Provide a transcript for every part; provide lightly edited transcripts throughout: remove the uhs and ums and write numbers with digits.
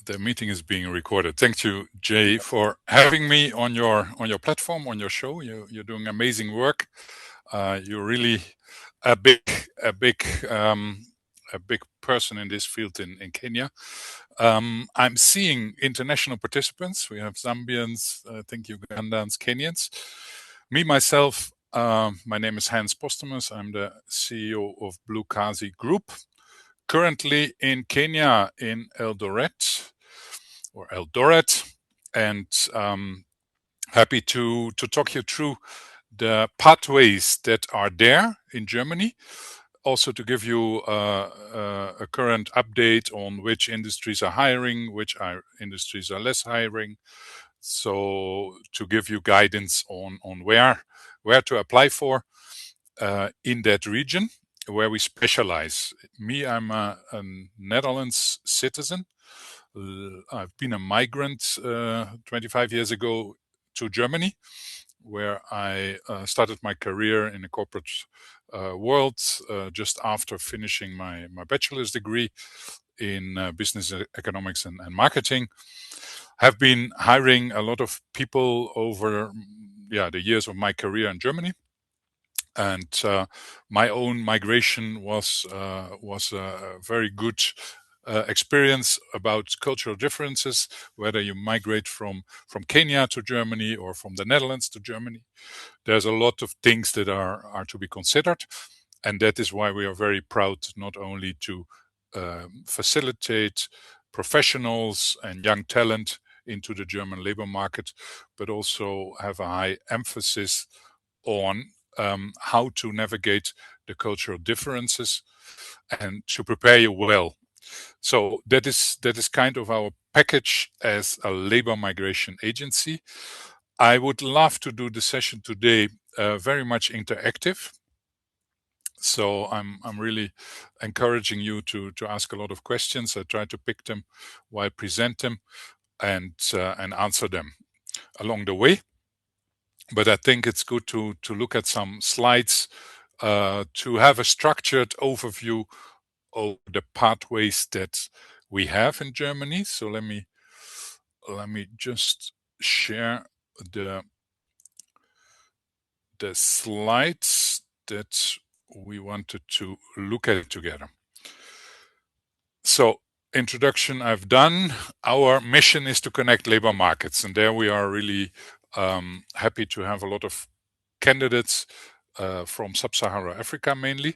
The meeting is being recorded. Thank you, Jay, for having me on your platform, on your show. You're doing amazing work. You're really a big a big um, a big person in this field in Kenya. I'm seeing international participants. We have Zambians, I think Ugandans, Kenyans. Me myself, my name is Hans Postumus. I'm the CEO of Bluekazi Group. Currently in Kenya, in Eldoret, and happy to talk you through the pathways that are there in Germany. Also to give you a current update on which industries are hiring, which industries are less hiring. So to give you guidance on where to apply for in that region where we specialize. Me, I'm a Netherlands citizen. I've been a migrant 25 years ago to Germany, where I started my career in the corporate world just after finishing my bachelor's degree in business economics and marketing. Have been hiring a lot of people over the years of my career in Germany. And my own migration was a very good experience about cultural differences, whether you migrate from Kenya to Germany or from the Netherlands to Germany. There's a lot of things that are to be considered, and that is why we are very proud not only to facilitate professionals and young talent into the German labor market, but also have a high emphasis on how to navigate the cultural differences and to prepare you well. So that is kind of our package as a labor migration agency. I would love to do the session today very much interactive. So I'm really encouraging you to ask a lot of questions. I try to pick them while present them and answer them along the way. But I think it's good to look at some slides to have a structured overview of the pathways that we have in Germany. So let me just share the slides that we wanted to look at it together. So introduction I've done. Our mission is to connect labor markets, and there we are really happy to have a lot of candidates from sub-Saharan Africa mainly.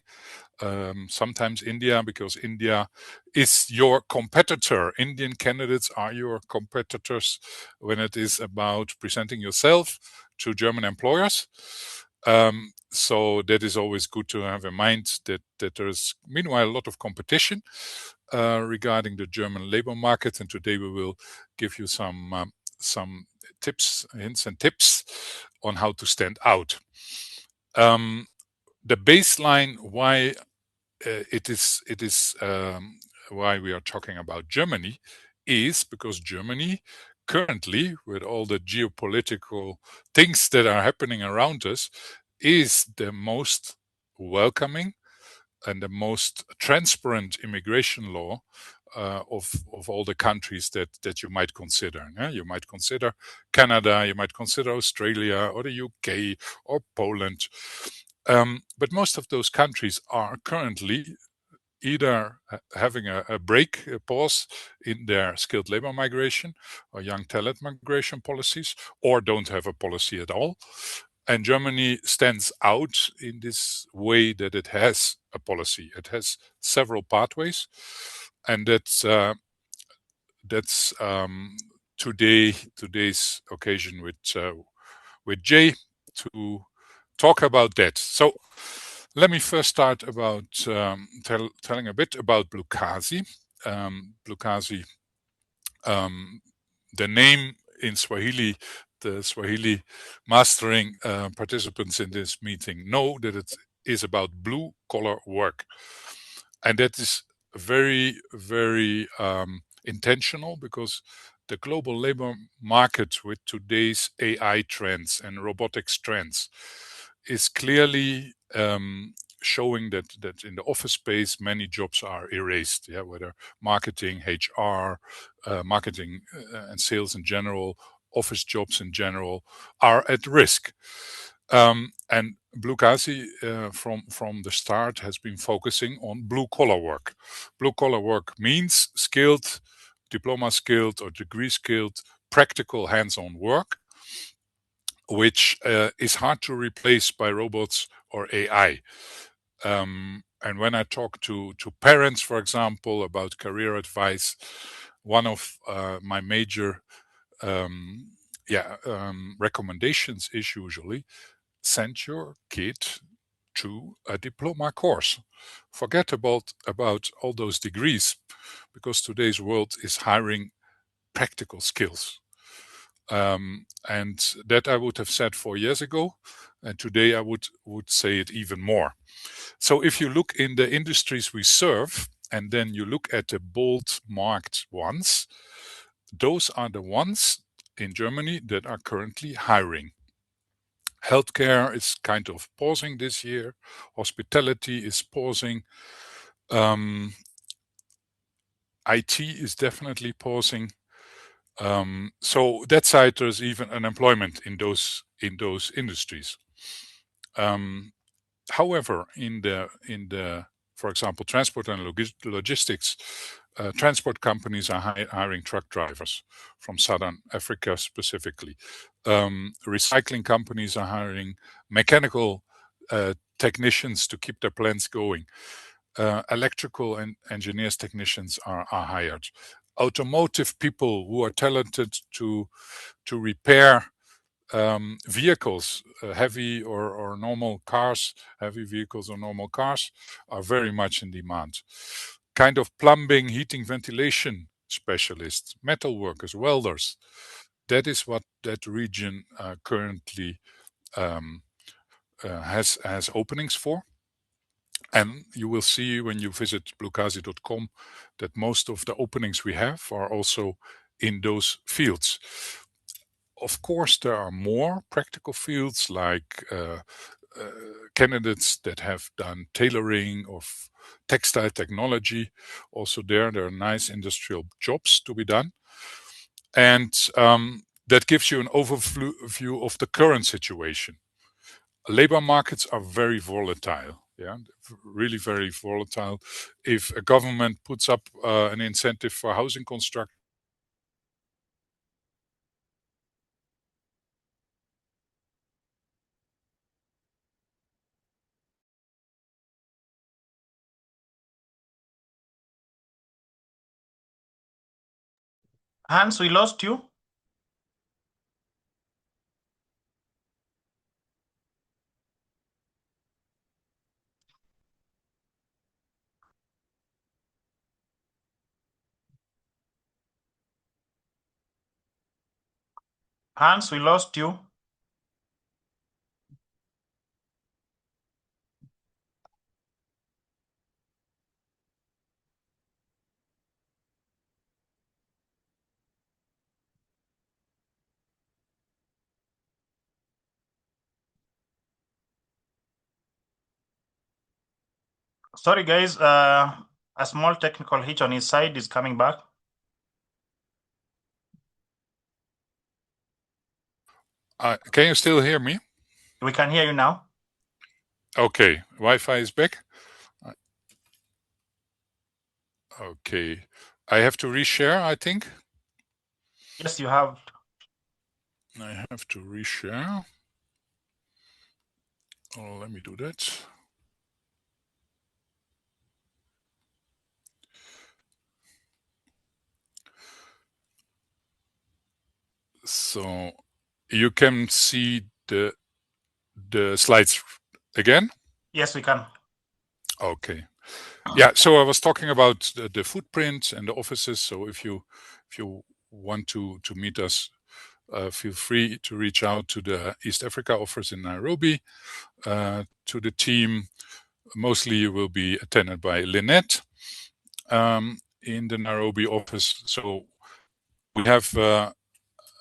Sometimes India, because India is your competitor. Indian candidates are your competitors when it is about presenting yourself to German employers. So that is always good to have in mind that there's meanwhile a lot of competition regarding the German labor market. And today we will give you some tips, hints and tips on how to stand out. The baseline why it is why we are talking about Germany is because Germany currently, with all the geopolitical things that are happening around us, is the most welcoming and the most transparent immigration law of all the countries that you might consider. Yeah? You might consider Canada, you might consider Australia or the UK or Poland. But most of those countries are currently either having a break, a pause in their skilled labor migration or young talent migration policies, or don't have a policy at all. And Germany stands out in this way that it has a policy. It has several pathways, and that's today's occasion with Jay to talk about that. So let me first start about telling a bit about Bluekazi. Bluekazi, the name in Swahili, the Swahili mastering participants in this meeting know that it is about blue collar work. And that is very, very intentional because the global labor market with today's AI trends and robotics trends is clearly showing that in the office space many jobs are erased. Yeah, whether marketing, HR, marketing and sales in general, office jobs in general are at risk. And Bluekazi from the start has been focusing on blue collar work. Blue collar work means skilled, diploma skilled or degree skilled, practical hands-on work, which is hard to replace by robots or AI. And when I talk to parents, for example, about career advice, one of my major recommendations is usually send your kid to a diploma course. Forget about all those degrees, because today's world is hiring practical skills. And that I would have said 4 years ago, and today I would say it even more. So if you look in the industries we serve, and then you look at the bold marked ones, those are the ones in Germany that are currently hiring. Healthcare is kind of pausing this year. Hospitality is pausing. IT is definitely pausing. So that side, there's even unemployment in those industries. However, in the for example, transport and logistics, transport companies are hiring truck drivers from Southern Africa specifically. Recycling companies are hiring mechanical technicians to keep their plants going. Electrical and engineers, technicians are hired. Automotive people who are talented to repair vehicles, heavy or normal cars, heavy vehicles or normal cars, are very much in demand. Kind of plumbing, heating, ventilation specialists, metal workers, welders. That is what that region currently has openings for. And you will see when you visit bluekazi.com that most of the openings we have are also in those fields. Of course, there are more practical fields like candidates that have done tailoring of textile technology. Also there are nice industrial jobs to be done. And that gives you an overview of the current situation. Labor markets are very volatile. Yeah, really very volatile. If a government puts up an incentive for housing construction, Hans, we lost you. Hans, we lost you. Sorry, guys. A small technical hitch on his side is coming back. can you still hear me? We can hear you now. Okay, Wi-Fi is back. Okay, I have to reshare, I think. Yes, you have. I have to reshare. Oh, let me do that. So you can see the slides again. Yes, we can. Okay. Yeah. So I was talking about the footprint and the offices. So if you want to meet us, feel free to reach out to the East Africa office in Nairobi, to the team. Mostly you will be attended by Lynette in the Nairobi office. So we have a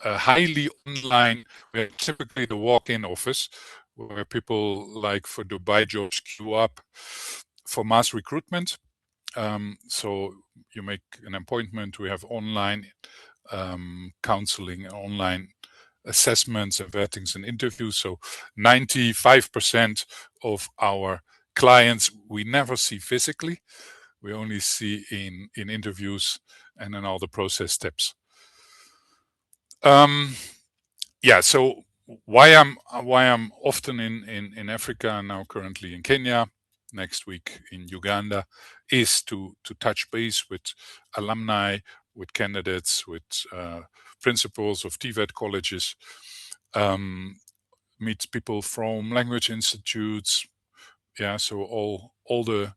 highly online, we have typically the walk-in office where people like for Dubai jobs queue up for mass recruitment. So you make an appointment. We have online counseling, online assessments and vettings and interviews. So 95% of our clients we never see physically. We only see in interviews and in all the process steps. So why I'm often in Africa and now currently in Kenya, next week in Uganda, is to touch base with alumni, with candidates, with principals of TVET colleges, meet people from language institutes. So all the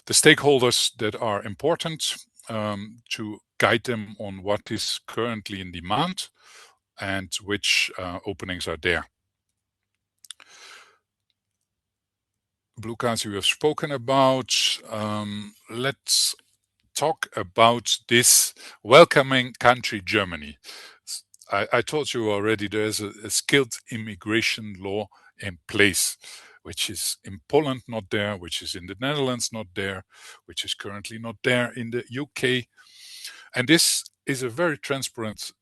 stakeholders that are important, to guide them on what is currently in demand and which openings are there. Bluekazi we have spoken about. Let's talk about this welcoming country, Germany. I told you already there's a skilled immigration law in place, which is in Poland not there, which is in the Netherlands not there, which is currently not there in the UK. And this is a very transparent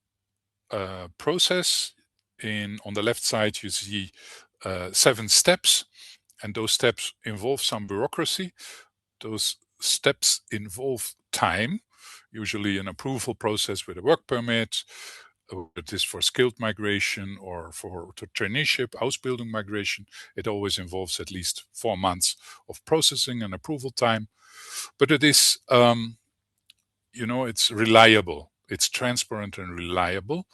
process. On the left side, you see 7 steps, and those steps involve some bureaucracy. Those steps involve time, usually an approval process with a work permit. It is for skilled migration or for traineeship, Ausbildung migration. It always involves at least 4 months of processing and approval time. But it is, it's reliable. It's transparent and reliable.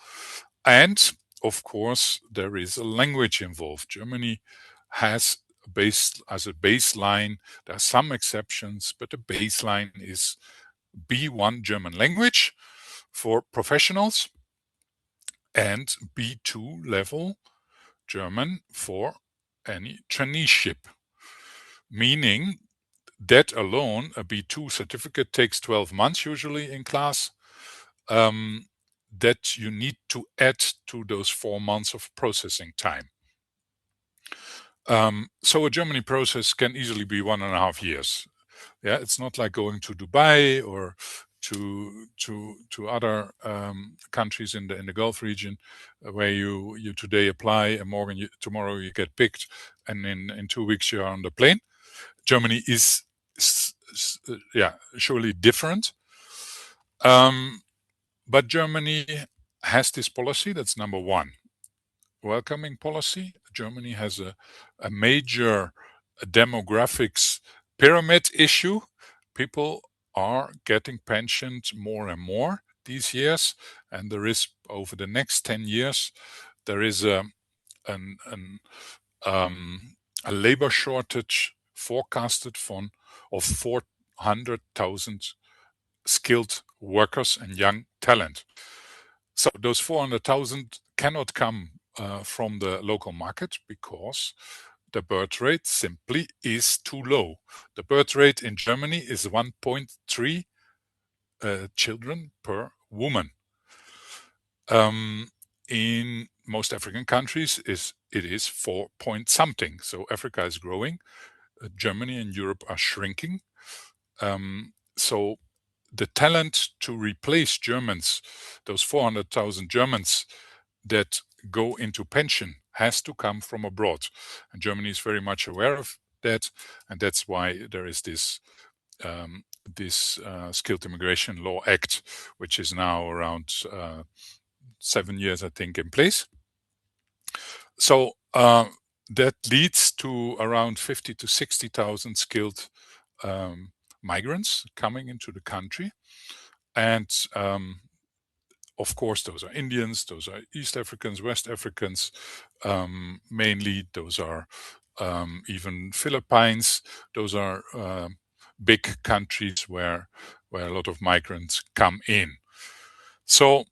And of course, there is a language involved. Germany has as a baseline. There are some exceptions, but the baseline is B1 German language for professionals and B2 level German for any traineeship. Meaning that alone, a B2 certificate takes 12 months usually in class. That you need to add to those 4 months of processing time. So a Germany process can easily be 1.5 years. Yeah, it's not like going to Dubai or to other countries in the Gulf region, where you today apply and tomorrow you get picked, and in 2 weeks you're on the plane. Germany is surely different. But Germany has this policy. That's number one. Welcoming policy. Germany has a major demographics pyramid issue. People are getting pensioned more and more these years, and there is, over the next 10 years, there is a labor shortage forecasted of 400,000 skilled workers and young talent. So those 400,000 cannot come from the local market because the birth rate simply is too low. The birth rate in Germany is 1.3 children per woman. In most African countries, it is 4 point something. So Africa is growing. Germany and Europe are shrinking. So the talent to replace Germans, those 400,000 Germans that go into pension, has to come from abroad. And Germany is very much aware of that. And that's why there is this Skilled Immigration Law Act, which is now around 7 years, I think, in place. So that leads to around 50 to 60,000 skilled migrants coming into the country. And of course, those are Indians, those are East Africans, West Africans, mainly. Those are even Philippines. Those are big countries where a lot of migrants come in. So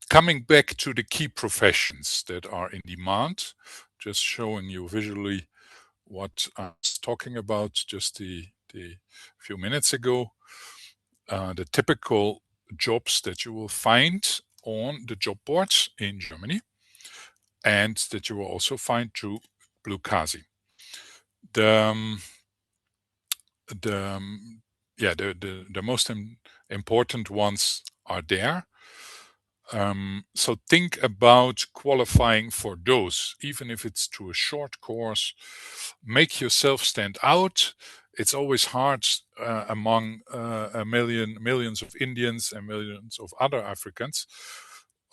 coming back to the key professions that are in demand, just showing you visually what I was talking about just the few minutes ago. The typical jobs that you will find on the job boards in Germany. and that you will also find through Bluekazi. The most important ones are there. So think about qualifying for those, even if it's through a short course. Make yourself stand out. It's always hard among millions of Indians and millions of other Africans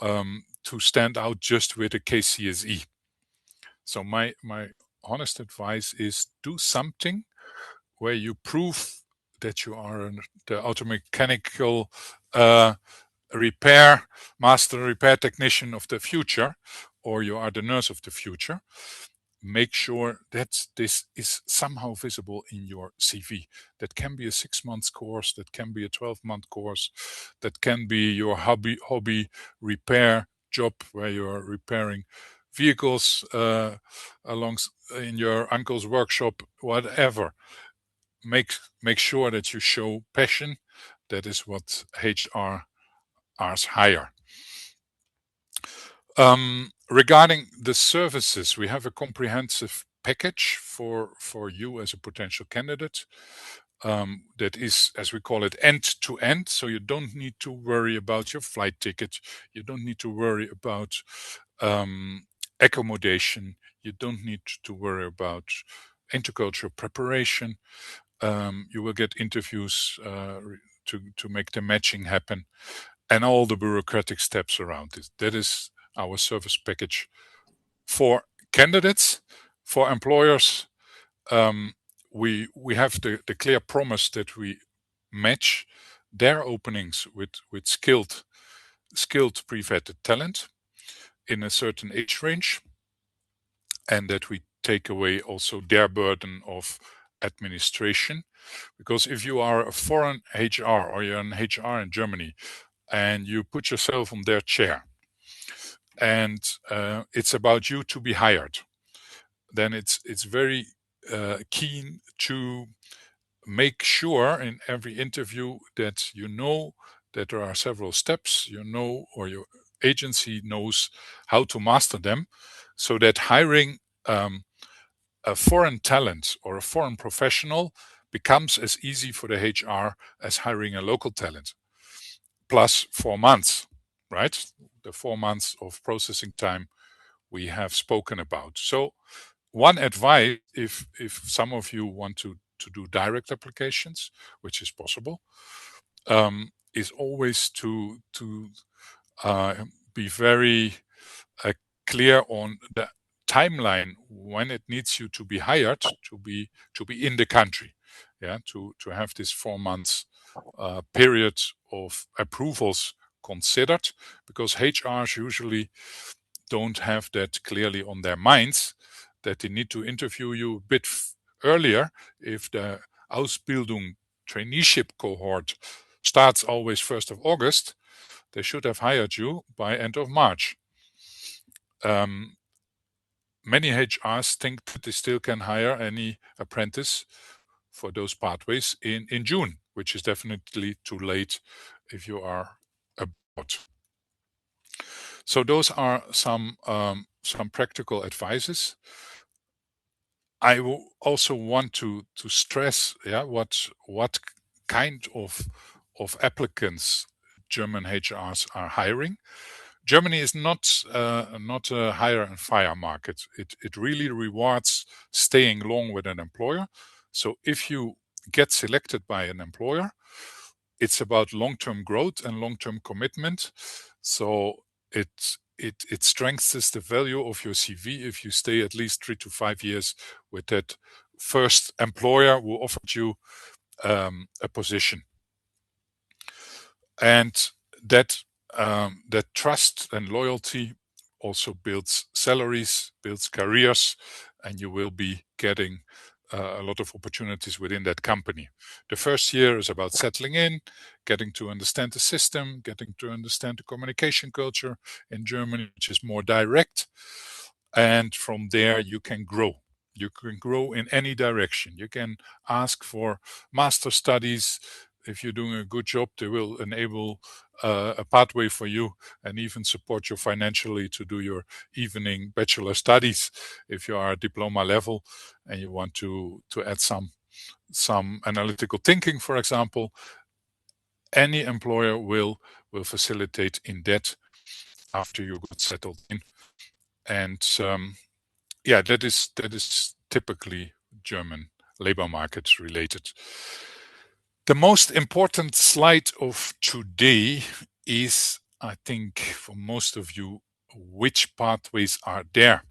to stand out just with a KCSE. So my honest advice is do something where you prove that you are the automechanical master repair technician of the future, or you are the nurse of the future. Make sure that this is somehow visible in your CV. That can be a 6-month course, that can be a 12-month course, that can be your hobby repair job where you are repairing vehicles along in your uncle's workshop, whatever. Make sure that you show passion. That is what HRs hire. Regarding the services, we have a comprehensive package for you as a potential candidate. That is, as we call it, end to end. So you don't need to worry about your flight ticket. You don't need to worry about accommodation. You don't need to worry about intercultural preparation. You will get interviews to make the matching happen, and all the bureaucratic steps around it. That is our service package for candidates. For employers, we have the clear promise that we match their openings with skilled pre-vetted talent in a certain age range, and that we take away also their burden of administration. Because if you are a foreign HR or you're an HR in Germany and you put yourself on their chair and it's about you to be hired, then it's very keen to make sure in every interview that you know that there are several steps, or your agency knows how to master them, so that hiring a foreign talent or a foreign professional becomes as easy for the HR as hiring a local talent. Plus 4 months, right? The 4 months of processing time we have spoken about. So one advice, if some of you want to do direct applications, which is possible, is always to be very clear on the timeline when it needs you to be hired to be in the country, to have this 4 months period of approvals considered, because HRs usually don't have that clearly on their minds, that they need to interview you a bit earlier. If the Ausbildung traineeship cohort starts always 1st of August, they should have hired you by end of March. Many HRs think that they still can hire any apprentice for those pathways in June, which is definitely too late if you are abroad. So those are some practical advices. I also want to stress, what kind of applicants German HRs are hiring. Germany is not a hire and fire market. It really rewards staying long with an employer. So if you get selected by an employer, it's about long-term growth and long-term commitment. So it strengthens the value of your CV if you stay at least 3 to 5 years with that first employer who offered you a position. And that trust and loyalty also builds salaries, builds careers, and you will be getting a lot of opportunities within that company. The first year is about settling in, getting to understand the system, getting to understand the communication culture in Germany, which is more direct. And from there, you can grow. You can grow in any direction. You can ask for master studies if you're doing a good job, they will enable a pathway for you and even support you financially to do your evening bachelor studies if you are at diploma level and you want to add some analytical thinking, for example. Any employer will facilitate in that after you got settled in. And yeah, that is typically German labor market related. The most important slide of today is, I think, for most of you, which pathways are there.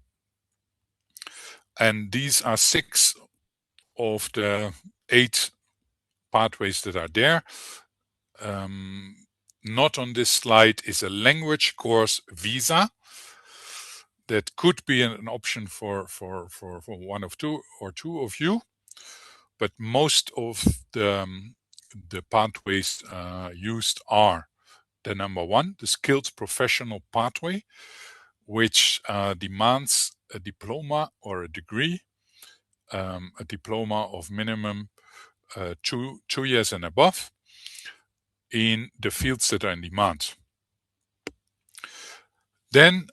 And these are 6 of the 8 pathways that are there. Not on this slide is a language course visa. That could be an option for one of two of you, but most of the pathways used are the number 1, the skilled professional pathway, which demands a diploma or a degree, a diploma of minimum 2 years and above in the fields that are in demand. Then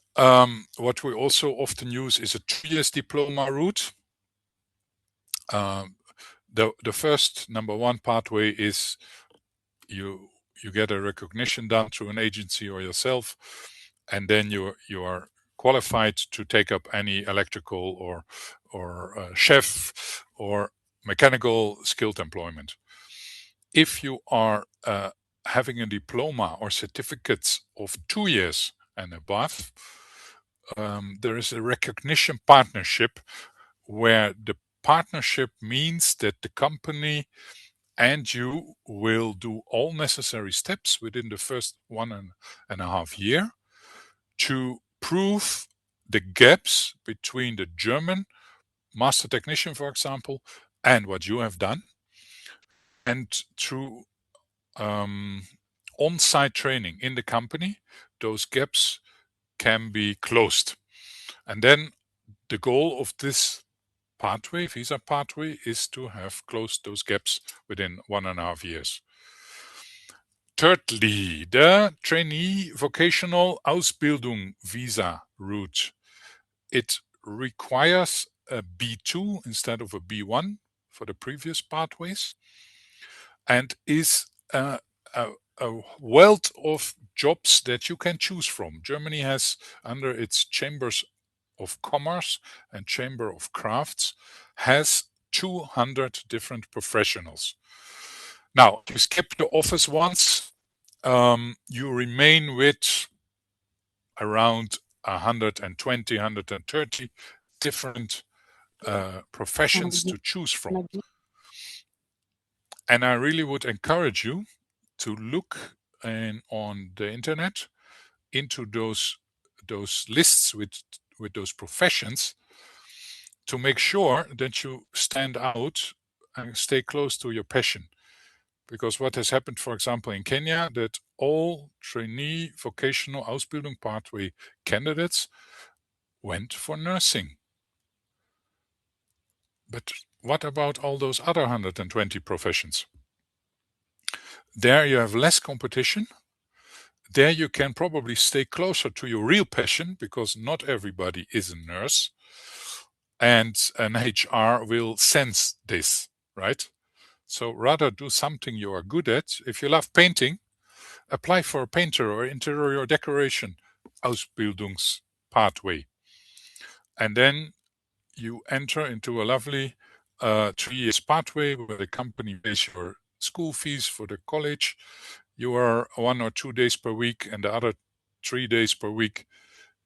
what we also often use is a 2 years diploma route. The first number 1 pathway is you get a recognition done through an agency or yourself, and then you are qualified to take up any electrical or chef or mechanical skilled employment. If you are having a diploma or certificates of 2 years and above, there is a recognition partnership where the partnership means that the company and you will do all necessary steps within the first 1.5 years to prove the gaps between the German master technician, for example, and what you have done. And through on-site training in the company, those gaps can be closed. And then the goal of this pathway, visa pathway, is to have closed those gaps within 1.5 years. Thirdly, the trainee vocational Ausbildung visa route. It requires a B2 instead of a B1 for the previous pathways, and is a wealth of jobs that you can choose from. Germany has, under its chambers of commerce and chamber of crafts, has 200 different professionals. Now, you skip the office once, you remain with around 120, 130 different professions to choose from. And I really would encourage you to look on the internet into those lists with those professions to make sure that you stand out and stay close to your passion. Because what has happened, for example, in Kenya, that all trainee vocational Ausbildung pathway candidates went for nursing. But what about all those other 120 professions? There you have less competition. There you can probably stay closer to your real passion, because not everybody is a nurse. And an HR will sense this, right? So rather do something you are good at. If you love painting, apply for a painter or interior decoration Ausbildungs pathway. And then you enter into a lovely 3 years pathway where the company pays your school fees for the college. You are 1 or 2 days per week, and the other 3 days per week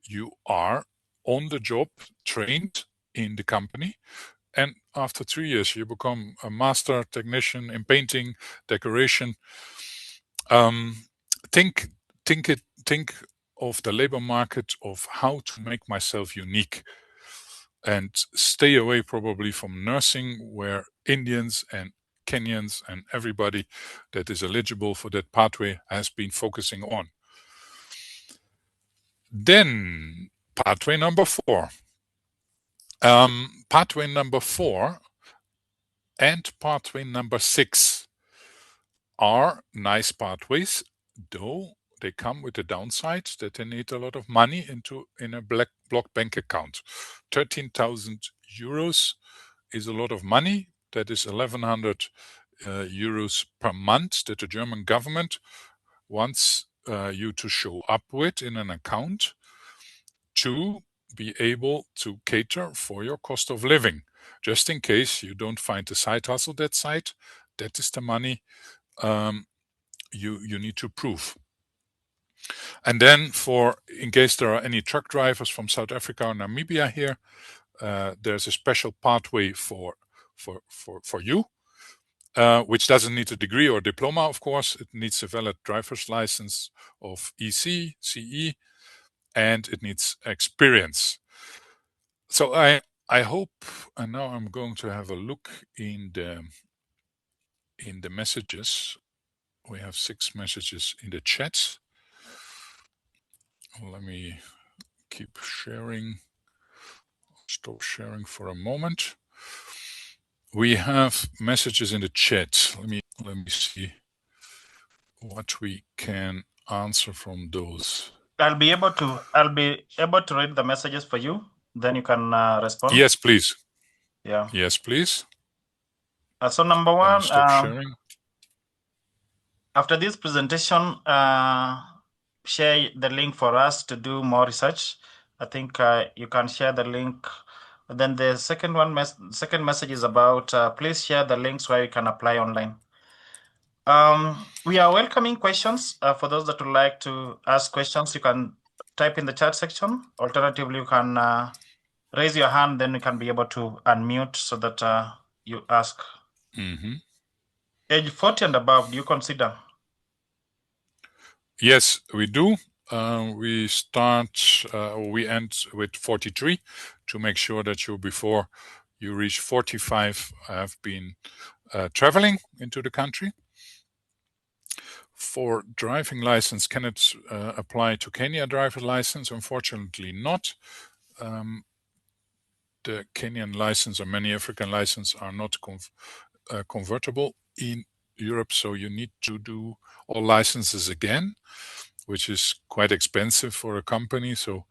you are on the job, trained in the company. And after 3 years, you become a master technician in painting, decoration. Think of the labor market of how to make myself unique, and stay away probably from nursing, where Indians and Kenyans and everybody that is eligible for that pathway has been focusing on. Then pathway number 4. Pathway number 4 and pathway number 6 are nice pathways, though they come with the downside that they need a lot of money in a block bank account. 13,000 euros is a lot of money. That is 1,100 euros per month that the German government wants you to show up with in an account to be able to cater for your cost of living. Just in case you don't find a side hustle that side, that is the money you need to prove. And then in case there are any truck drivers from South Africa or Namibia here, there's a special pathway for you, which doesn't need a degree or diploma, of course. It needs a valid driver's license of EC, CE, and it needs experience. So I hope, and now I'm going to have a look in the messages. We have 6 messages in the chat. Let me keep sharing. Stop sharing for a moment. We have messages in the chat. Let me see what we can answer from those. I'll be able to read the messages for you. Then you can respond. Yes, please. Yeah. Yes, please. So number one, stop sharing. After this presentation, share the link for us to do more research. I think you can share the link. Then the second message is about please share the links where you can apply online. We are welcoming questions. For those that would like to ask questions, you can type in the chat section. Alternatively, you can raise your hand, then you can be able to unmute so that you ask. Age 40 and above, do you consider? Yes, we do. We end with 43 to make sure that you, before you reach 45, have been traveling into the country. For driving license, can it apply to Kenya driver license? Unfortunately not. The Kenyan license or many African licenses are not convertible in Europe, so you need to do all licenses again, which is quite expensive for a company. So,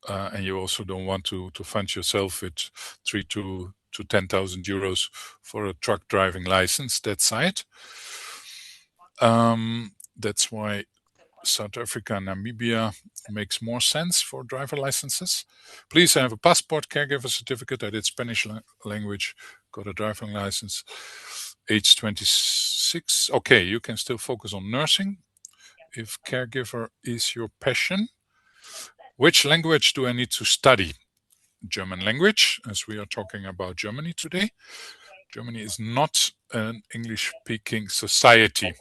and you also don't want to fund yourself with 3,000 to 10,000 euros for a truck driving license that side. That's why South Africa and Namibia makes more sense for driver licenses. Please have a passport, caregiver certificate. I did Spanish language, got a driving license, age 26. Okay, you can still focus on nursing if caregiver is your passion. Which language do I need to study? German language, as we are talking about Germany today. Germany is not an English-speaking society.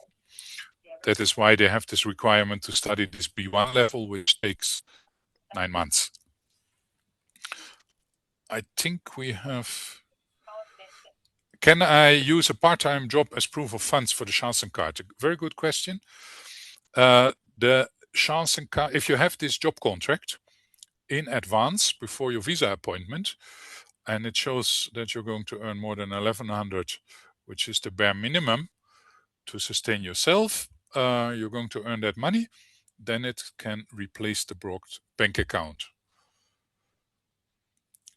That is why they have this requirement to study this B1 level, which takes 9 months. I think we have... Can I use a part-time job as proof of funds for the Chancencard? Very good question. The Chancencard, if you have this job contract in advance before your visa appointment, and it shows that you're going to earn more than 1,100, which is the bare minimum to sustain yourself, you're going to earn that money, then it can replace the blocked bank account.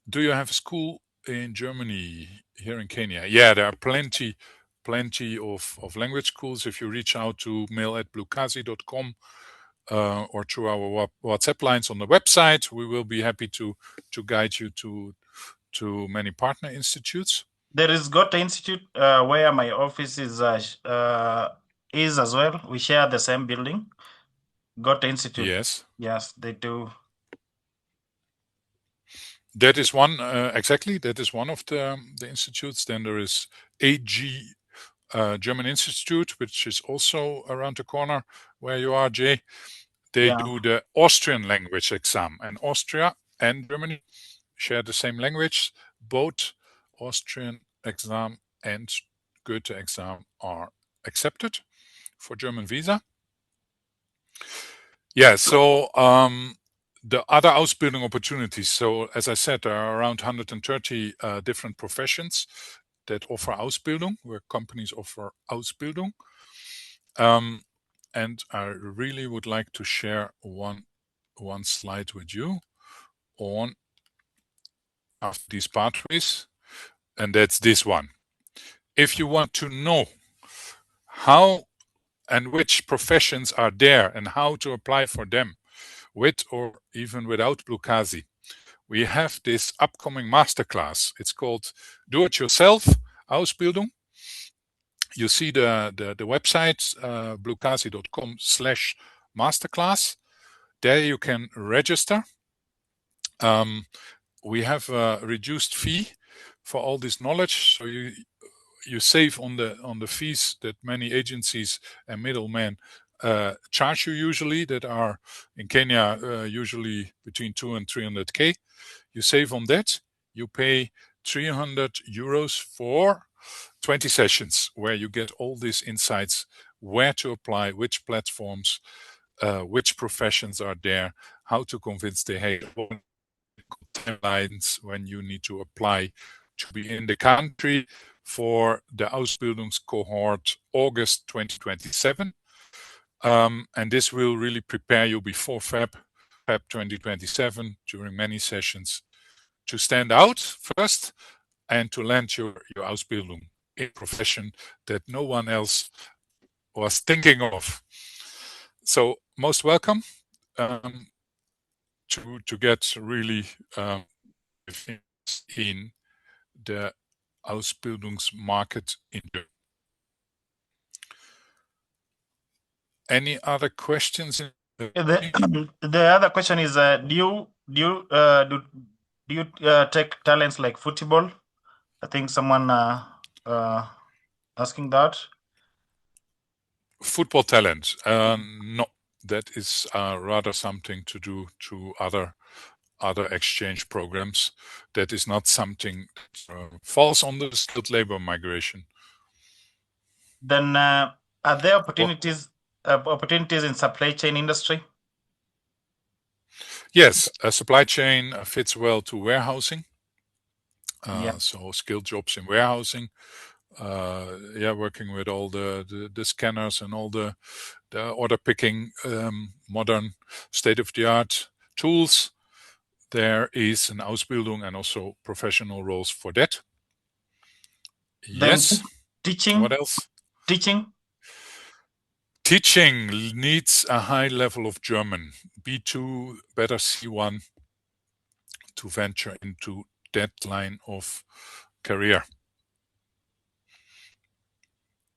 Do you have a school in Germany, here in Kenya? Yeah, there are plenty of language schools. If you reach out to mail@bluekazi.com or through our WhatsApp lines on the website, we will be happy to guide you to many partner institutes. There is Goethe Institute where my office is as well. We share the same building. Goethe Institute. Yes. Yes, they do. That is one, exactly. That is one of the institutes. Then there is AG German Institute, which is also around the corner where you are, Jay. They do the Austrian language exam, and Austria and Germany share the same language. Both Austrian exam and Goethe exam are accepted for German visa. Yeah, so the other Ausbildung opportunities. So as I said, there are around 130 different professions that offer Ausbildung, where companies offer Ausbildung. And I really would like to share one slide with you on after these pathways, and that's this one. If you want to know how and which professions are there and how to apply for them with or even without Bluekazi, we have this upcoming masterclass. It's called Do It Yourself Ausbildung. You see the website, bluekazi.com/masterclass. There you can register. We have a reduced fee for all this knowledge, so you save on the fees that many agencies and middlemen charge you usually, that are in Kenya usually between 2 and 300k. You save on that. You pay 300 euros for 20 sessions where you get all these insights, where to apply, which platforms, which professions are there, how to convince the timelines when you need to apply to be in the country for the Ausbildungs cohort August 2027. And this will really prepare you before Feb 2027 during many sessions to stand out first and to land your Ausbildung in a profession that no one else was thinking of. So most welcome to get really in the Ausbildungsmarkt in Germany. Any other questions? The other question is, do you take talents like football? I think someone asking that. Football talent? No, that is rather something to do to other exchange programs. That is not something that falls on the skilled labor migration. Then are there opportunities in supply chain industry? Yes, supply chain fits well to warehousing. Yeah. So skilled jobs in warehousing. Working with all the scanners and all the order picking, modern state-of-the-art tools. There is an Ausbildung and also professional roles for that. Then Yes. teaching. What else? Teaching needs a high level of German, B2, better C1, to venture into that line of career.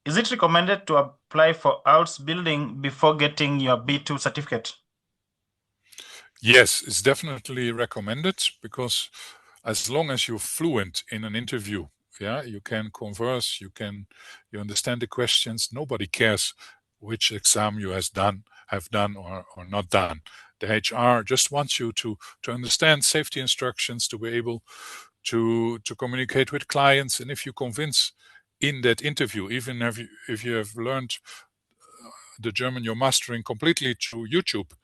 Is it recommended to apply for Ausbildung before getting your B2 certificate? Yes, it's definitely recommended, because as long as you're fluent in an interview, you can converse, you understand the questions. Nobody cares which exam you have done or not done. The HR just wants you to understand safety instructions, to be able to communicate with clients. And if you convince in that interview, even if you have learned the German you're mastering completely through YouTube,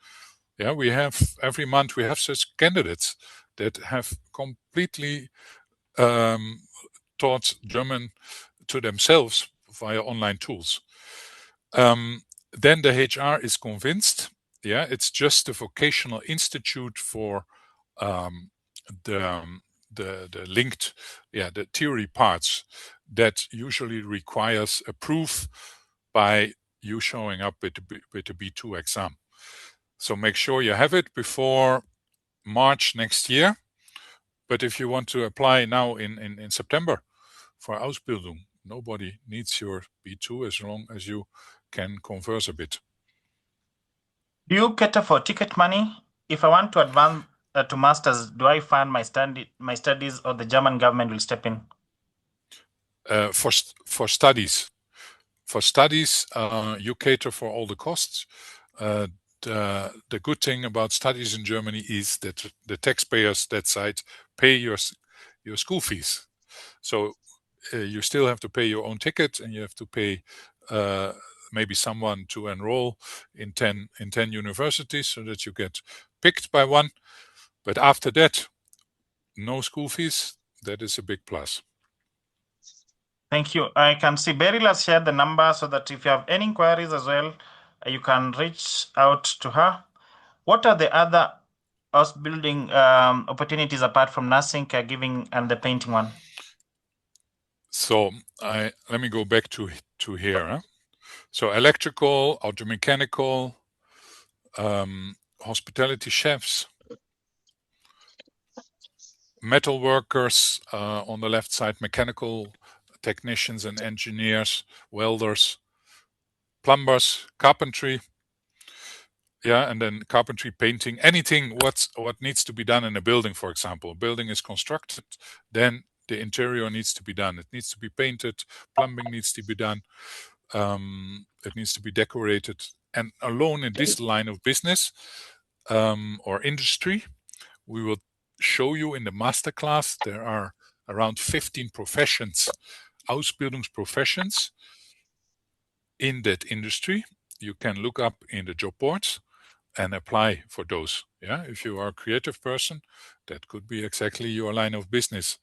we have every month we have such candidates that have completely taught German to themselves via online tools. Then the HR is convinced. It's just a vocational institute for the linked, the theory parts that usually requires a proof by you showing up with the B2 exam. So make sure you have it before March next year. But if you want to apply now in September for Ausbildung, nobody needs your B2 as long as you can converse a bit. Do you cater for ticket money? If I want to advance to masters, do I fund my studies, or the German government will step in? For studies, you cater for all the costs. The good thing about studies in Germany is that the taxpayers that side pay your school fees. So you still have to pay your own ticket, and you have to pay maybe someone to enroll in 10 universities so that you get picked by one. But after that, no school fees. That is a big plus. Thank you. I can see Beryl has shared the number so that if you have any inquiries as well, you can reach out to her. What are the other house building opportunities apart from nursing, caregiving, and the painting one? So let me go back to here. Huh? So electrical, automechanical, hospitality chefs, metal workers on the left side, mechanical technicians and engineers, welders, plumbers, carpentry. Yeah, and then carpentry, painting, anything what needs to be done in a building, for example. A building is constructed, then the interior needs to be done. It needs to be painted, plumbing needs to be done, it needs to be decorated. And alone in this line of business or industry, we will show you in the masterclass, there are around 15 professions, Ausbildungsprofessions in that industry. You can look up in the job boards and apply for those. Yeah, if you are a creative person, that could be exactly your line of business.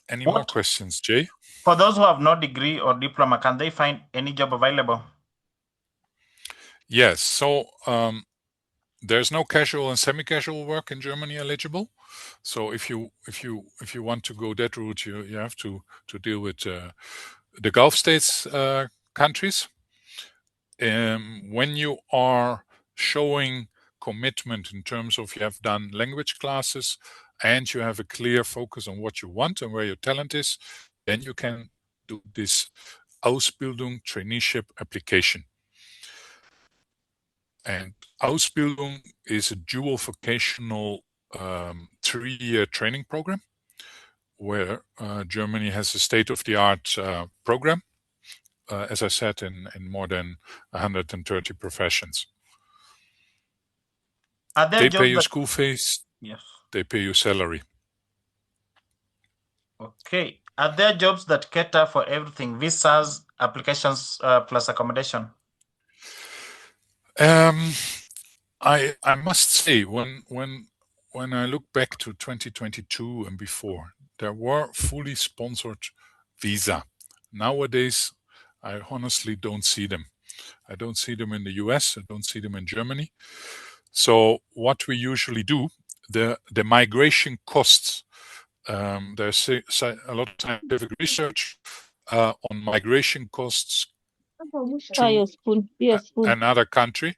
Any more questions, Jay? For those who have no degree or diploma, can they find any job available? Yes. So there's no casual and semi-casual work in Germany eligible. So if you want to go that route, you have to deal with the Gulf states countries. When you are showing commitment in terms of you have done language classes and you have a clear focus on what you want and where your talent is, then you can do this Ausbildung traineeship application. And Ausbildung is a dual vocational 3-year training program where Germany has a state-of-the-art program, as I said, in more than 130 professions. They pay you school fees. Yes. They pay you salary. Okay. Are there jobs that cater for everything? Visas, applications, plus accommodation? I must say, when I look back to 2022 and before, there were fully sponsored visa. Nowadays, I honestly don't see them. I don't see them in the US. I don't see them in Germany. So what we usually do, the migration costs. There's a lot of scientific research on migration costs to another country,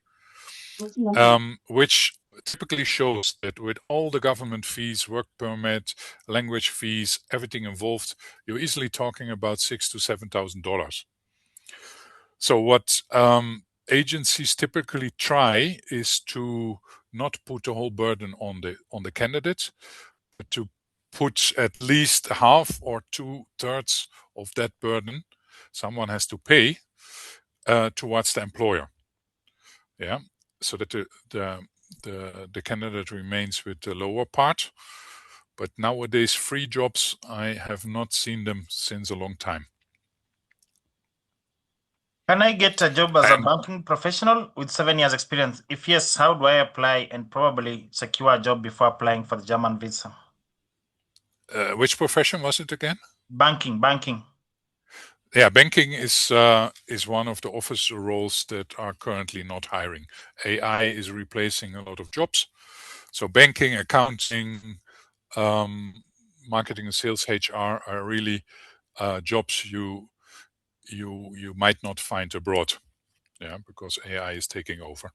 which typically shows that with all the government fees, work permit, language fees, everything involved, you're easily talking about $6,000 to $7,000. So what agencies typically try is to not put the whole burden on the candidate, but to put at least half or 2/3 of that burden someone has to pay towards the employer. Yeah, so that the candidate remains with the lower part. But nowadays, free jobs, I have not seen them since a long time. Can I get a job as a banking professional with 7 years experience? If yes, how do I apply and probably secure a job before applying for the German visa? Which profession was it again? Banking. Yeah, banking is one of the officer roles that are currently not hiring. AI is replacing a lot of jobs. So banking, accounting, marketing and sales, HR are really jobs you might not find abroad. Yeah, because AI is taking over.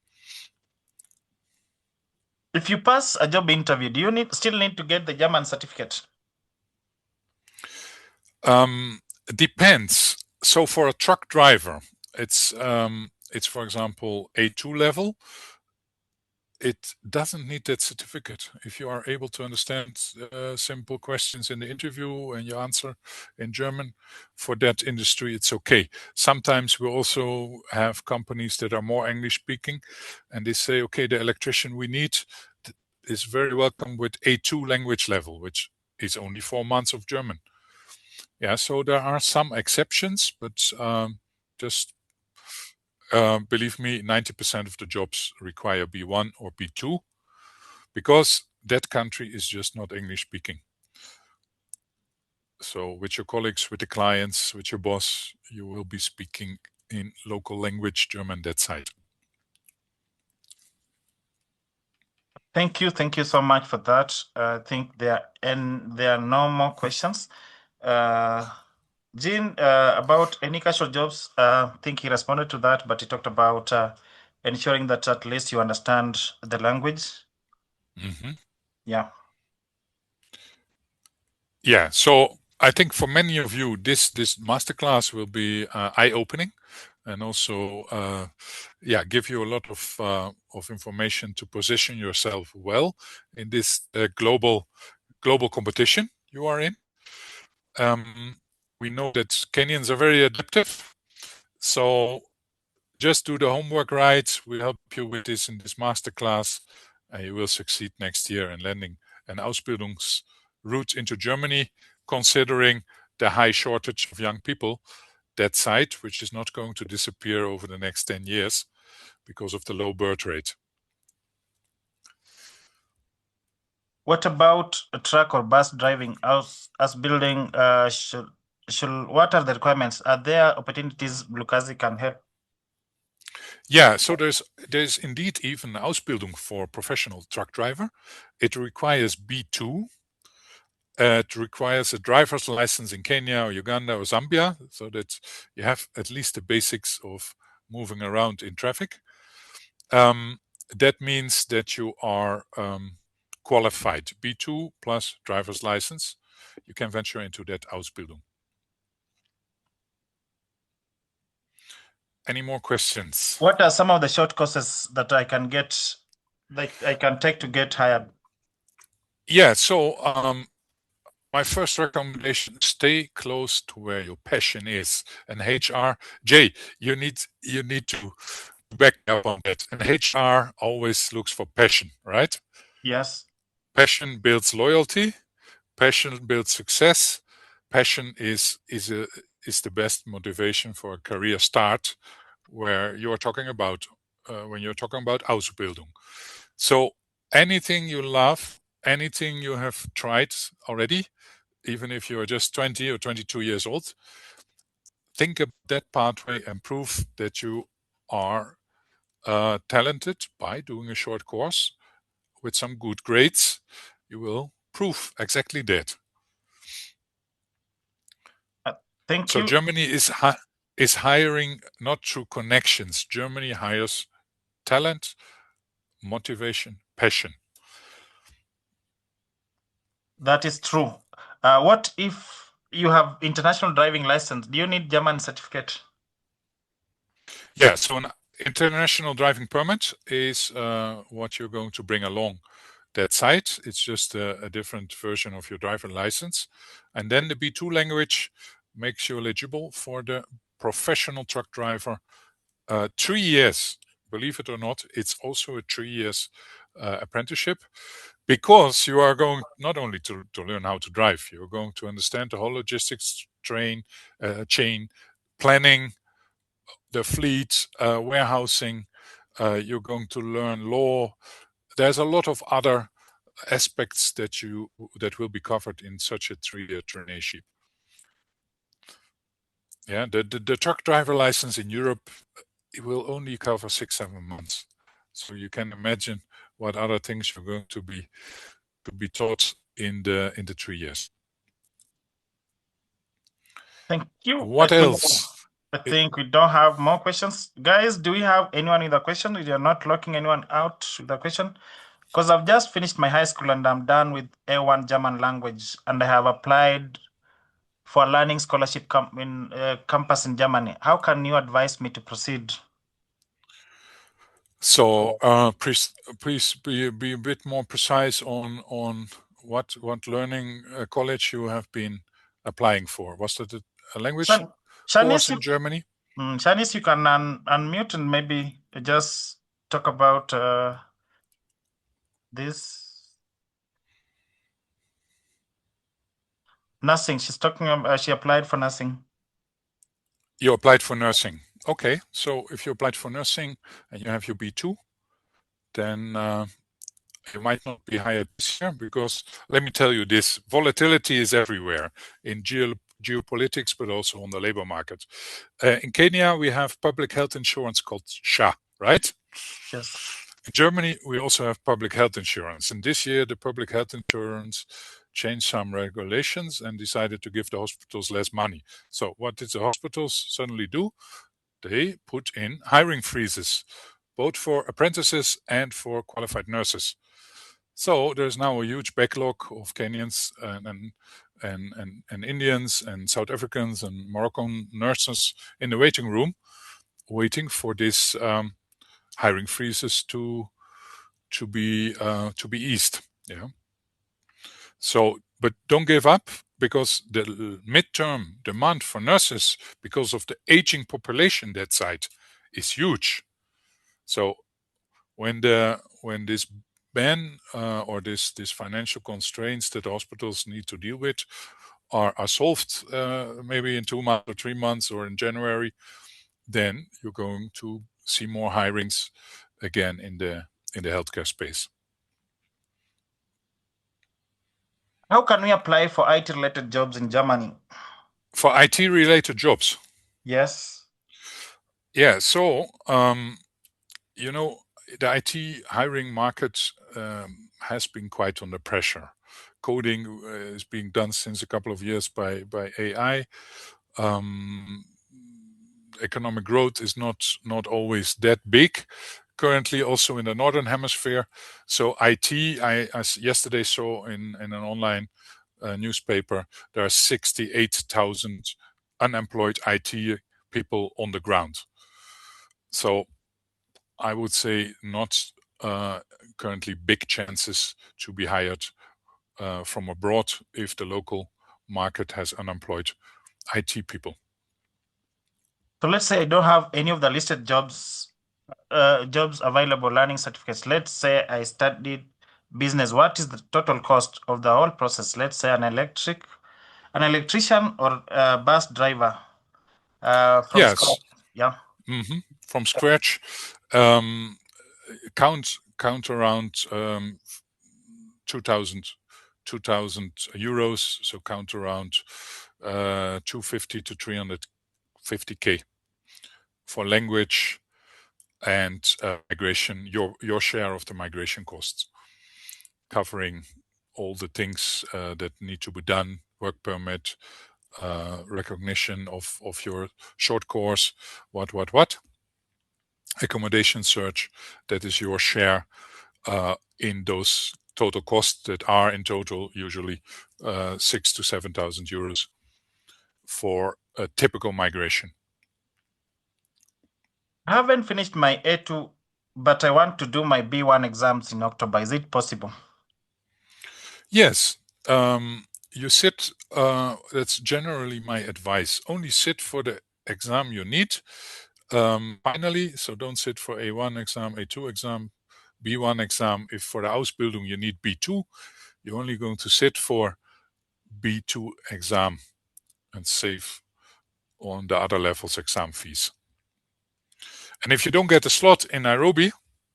If you pass a job interview, do you still need to get the German certificate? Depends. So for a truck driver, it's for example A2 level. It doesn't need that certificate. If you are able to understand simple questions in the interview and you answer in German, for that industry, it's okay. Sometimes we also have companies that are more English speaking and they say, okay, the electrician we need is very welcome with A2 language level, which is only 4 months of German. Yeah, so there are some exceptions, but just believe me, 90% of the jobs require B1 or B2 because that country is just not English speaking. So with your colleagues, with the clients, with your boss, you will be speaking in local language German that side. Thank you so much for that. I think there are no more questions. Jean, about any casual jobs, I think he responded to that, but he talked about ensuring that at least you understand the language. Mm-hmm. Yeah. Yeah. So I think for many of you, this masterclass will be eye-opening, and also, give you a lot of information to position yourself well in this global competition you are in. We know that Kenyans are very adaptive, so just do the homework right. We'll help you with this in this masterclass, and you will succeed next year in landing an Ausbildungsroute into Germany, considering the high shortage of young people that side, which is not going to disappear over the next 10 years because of the low birth rate. What about a truck or bus driving as building? What are the requirements? Are there opportunities Bluekazi can help? Yeah, so there's indeed even Ausbildung for professional truck driver. It requires B2. It requires a driver's license in Kenya or Uganda or Zambia, so that you have at least the basics of moving around in traffic. That means that you are qualified B2 plus driver's license. You can venture into that Ausbildung. Any more questions? What are some of the short courses that I can get, that I can take to get hired? Yeah, so my first recommendation: stay close to where your passion is. And HR, Jay, you need to back me up on that. And HR always looks for passion, right? Yes. Passion builds loyalty. Passion builds success. Passion is the best motivation for a career start, where you are talking about when you're talking about Ausbildung. So anything you love, anything you have tried already, even if you are just 20 or 22 years old, think about that pathway and prove that you are talented by doing a short course with some good grades. You will prove exactly that. Thank So you. Germany is hiring not through connections. Germany hires talent, motivation, passion. That is true. What if you have international driving license? Do you need German certificate? Yeah, so an international driving permit is what you're going to bring along that site. It's just a different version of your driver license. And then the B2 language makes you eligible for the professional truck driver 3 years. Believe it or not, it's also a 3 years apprenticeship, because you are going not only to learn how to drive, you're going to understand the whole logistics chain, planning, the fleet, warehousing. You're going to learn law. There's a lot of other aspects that will be covered in such a 3-year traineeship. Yeah, the truck driver license in Europe, it will only cover 6-7 months. So you can imagine what other things you're going to be taught in the 3 years. Thank you. What else? I think we don't have more questions. Guys, do we have anyone with a question? We are not locking anyone out with a question. Because I've just finished my high school and I'm done with A1 German language, and I have applied for a learning scholarship in campus in Germany. How can you advise me to proceed? So please be a bit more precise on what learning college you have been applying for. Was that a language course in Germany? Shanice, you can unmute and maybe just talk about this. Nursing. She's talking about she applied for nursing. You applied for nursing. Okay, so if you applied for nursing and you have your B2, then You might not be hired this year because, let me tell you this, volatility is everywhere in geopolitics, but also on the labor market. In Kenya, we have public health insurance called SHA, right? Yes. In Germany, we also have public health insurance. And this year, the public health insurance changed some regulations and decided to give the hospitals less money. So what did the hospitals suddenly do? They put in hiring freezes, both for apprentices and for qualified nurses. So there's now a huge backlog of Kenyans and Indians and South Africans and Moroccan nurses in the waiting room, waiting for this hiring freezes to be eased. Yeah. So, but don't give up, because the midterm demand for nurses, because of the aging population that side, is huge. So when this ban or this financial constraints that hospitals need to deal with are solved, maybe in 2 months or 3 months or in January, then you're going to see more hirings again in the healthcare space. How can we apply for IT-related jobs in Germany? For IT-related jobs? Yes. Yeah, so, the IT hiring market has been quite under pressure. Coding is being done since a couple of years by AI. Economic growth is not always that big currently, also in the Northern Hemisphere. So IT, I yesterday saw in an online newspaper, there are 68,000 unemployed IT people on the ground. So I would say not currently big chances to be hired from abroad if the local market has unemployed IT people. So let's say I don't have any of the listed jobs available, learning certificates. Let's say I studied business. What is the total cost of the whole process? Let's say an electrician or a bus driver from Yes. scratch. Yeah. From scratch, count around 2,000 euros. So count around 250 to 350k for language and migration. Your share of the migration costs, covering all the things that need to be done: work permit, recognition of your short course, what, accommodation search. That is your share in those total costs that are in total usually 6,000 to 7,000 euros for a typical migration. I haven't finished my A2, but I want to do my B1 exams in October. Is it possible? Yes. You sit, that's generally my advice. Only sit for the exam you need. Finally, so don't sit for A1 exam, A2 exam, B1 exam. If for the Ausbildung you need B2, you're only going to sit for B2 exam and save on the other levels exam fees. And if you don't get a slot in Nairobi,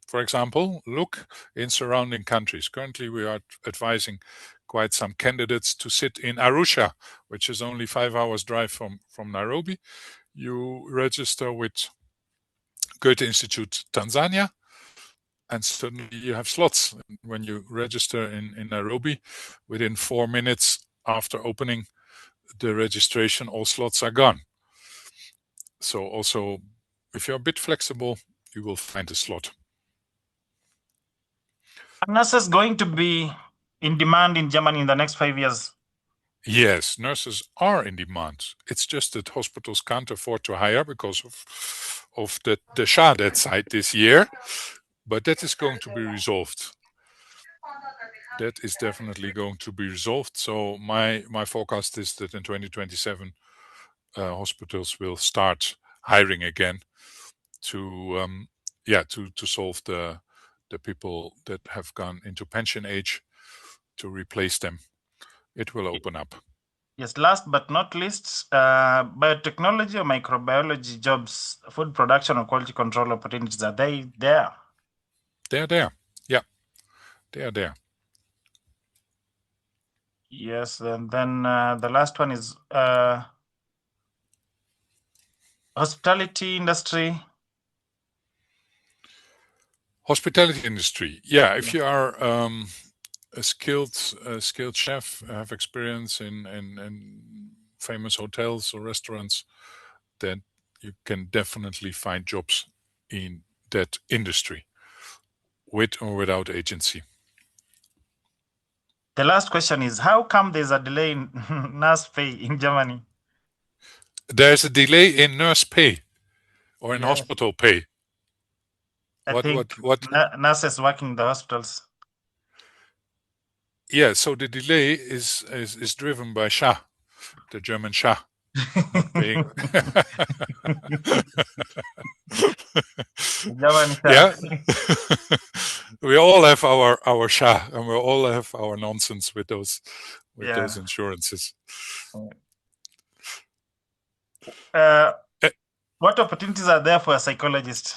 for example, look in surrounding countries. Currently, we are advising quite some candidates to sit in Arusha, which is only 5 hours drive from Nairobi. You register with Goethe Institute Tanzania, and suddenly you have slots. When you register in Nairobi, within 4 minutes after opening the registration, all slots are gone. So also, if you're a bit flexible, you will find a slot. Are nurses going to be in demand in Germany in the next 5 years? Yes, nurses are in demand. It's just that hospitals can't afford to hire because of the SHA that side this year. But that is going to be resolved. That is definitely going to be resolved. So my forecast is that in 2027, hospitals will start hiring again to solve the people that have gone into pension age, to replace them. It will open up. Yes, last but not least, biotechnology or microbiology jobs, food production or quality control opportunities, are they there? They're there. Yeah, They are there. Yes, and then the last one is hospitality industry. Hospitality industry. Yeah, if you are a skilled chef, have experience in famous hotels or restaurants, then you can definitely find jobs in that industry, with or without agency. The last question is, how come there's a delay in nurse pay in Germany? There's a delay in nurse pay or in Yes. hospital pay. I think nurses working in the hospitals. Yeah, so the delay is driven by Shah, the German Shah, not paying. German Shah. Yeah. We all have our Shah, and we all have our nonsense with those insurances. What opportunities are there for a psychologist?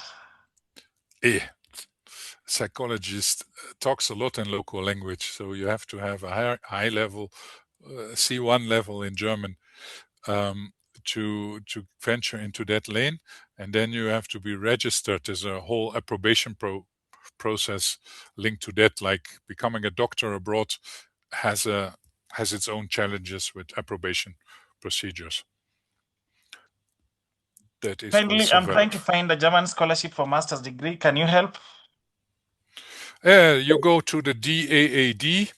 Psychologist talks a lot in local language, so you have to have a high level, C1 level in German, to venture into that lane, and then you have to be registered. There's a whole approbation process linked to that. Like becoming a doctor abroad has its own challenges with approbation procedures. That is Finally, also I'm valid. trying to find a German scholarship for master's degree. Can you help? You go to the DAAD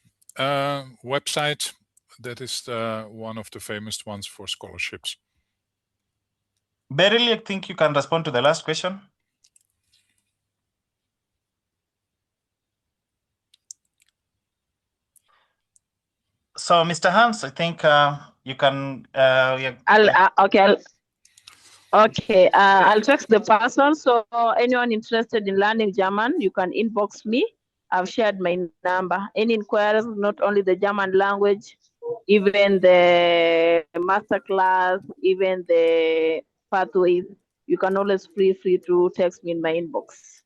website. That is one of the famous ones for scholarships. Beryl, I think you can respond to the last question. So, Mr. Hans, I think you can. I'll text the person. So anyone interested in learning German, you can inbox me. I've shared my number. Any inquiries, not only the German language, even the masterclass, even the pathways, you can always feel free to text me in my inbox.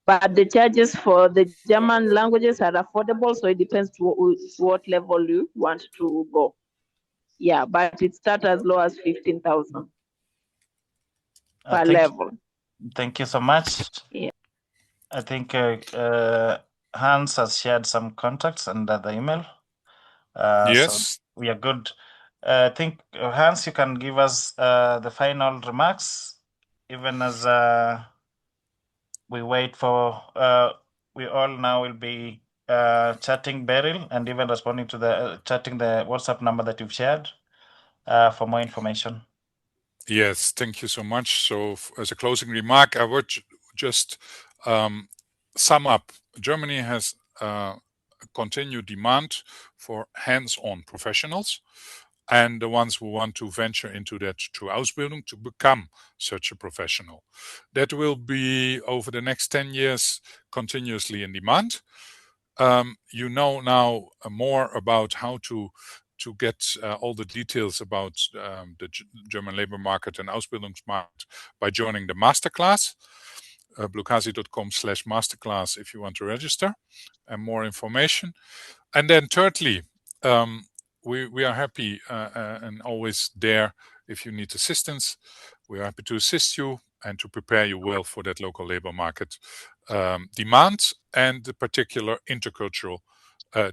But the charges for the German languages are affordable, so it depends to what level you want to go. Yeah, but it starts as low as 15,000 per level. Thank you so much. Yeah. I think Hans has shared some contacts under the email. Yes. So we are good. I think, Hans, you can give us the final remarks, even as we wait for, we all now will be chatting Beryl and even responding to the chatting the WhatsApp number that you've shared for more information. Yes, thank you so much. So as a closing remark, I would just sum up. Germany has a continued demand for hands-on professionals, and the ones who want to venture into that through Ausbildung to become such a professional. That will be over the next 10 years continuously in demand. You know now more about how to get all the details about the German labor market and Ausbildungsmarkt by joining the masterclass. Bluekazi.com/masterclass if you want to register and more information. And then thirdly, we are happy and always there if you need assistance. We are happy to assist you and to prepare you well for that local labor market demand and the particular intercultural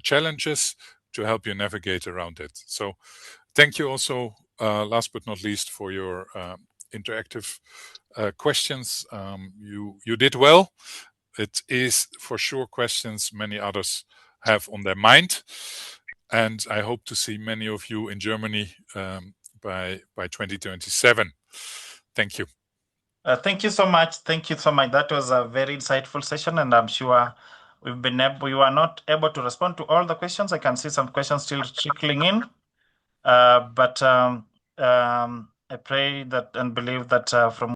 challenges to help you navigate around it. So thank you also, last but not least, for your interactive questions. You did well. It is for sure questions many others have on their mind. And I hope to see many of you in Germany by 2027. Thank you. Thank you so much. Thank you so much. That was a very insightful session, and I'm sure we were not able to respond to all the questions. I can see some questions still trickling in, but I pray that and believe that from